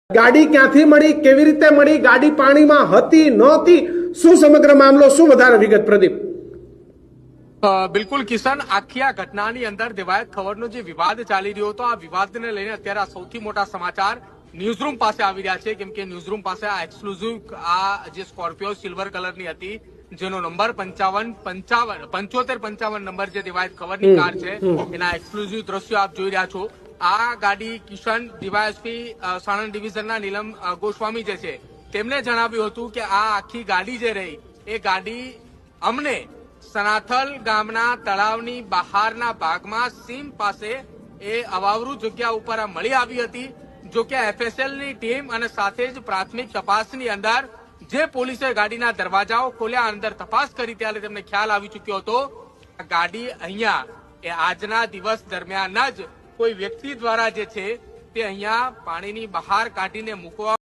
ગાડી ક્યાંથી મળી, કેવી રીતે મળી, ગાડી પાણીમાં હતી નહોતી, શું સમગ્ર મામલો, શું વધારે વિગત પ્રદીપ? બિલકુલ કિશન, આખી આ ઘટનાની અંદર દેવાયત ખબરનો જે વિવાદ ચાલી રહ્યો હતો, આ વિવાદને લઈને અત્યારે આ સૌથી મોટા સમાચાર ન્યૂઝરૂમ પાસે આવી રહ્યા છે, કેમ કે ન્યૂઝરૂમ પાસે આ એક્સક્લુઝિવ આ જે સ્કોર્પિયો સિલ્વર કલરની હતી, જેનો નંબર 7555 નંબર જે દેવાયત ખબરની કાર છે, એના એક્સક્લુઝિવ દ્રશ્યો આપ જોઈ રહ્યા છો. આ ગાડી કિશન ડીવાયએસપી સાણંદ ડિવિઝનના નીલમ ગોસ્વામી જે છે તેમણે જણાવ્યું હતું કે આ આખી ગાડી જે રહી એ ગાડી અમને સનાથલ ગામના તળાવની બહારના ભાગમાં સીમ પાસે એ અવાવરૂ જગ્યા ઉપર મળી આવી હતી. જો કે એફએસએલની ટીમ અને સાથે જ પ્રાથમિક તપાસની અંદર જે પોલીસે ગાડીના દરવાજાઓ ખોલ્યા, અંદર તપાસ કરી ત્યારે તેમને ખ્યાલ આવી ચુક્યો હતો આ ગાડી અહીંયા એ આજના દિવસ દરમિયાન જ કોઈ વ્યક્તિ દ્વારા જે છે તે અહીંયા પાણીની બહાર કાઢીને મૂકવા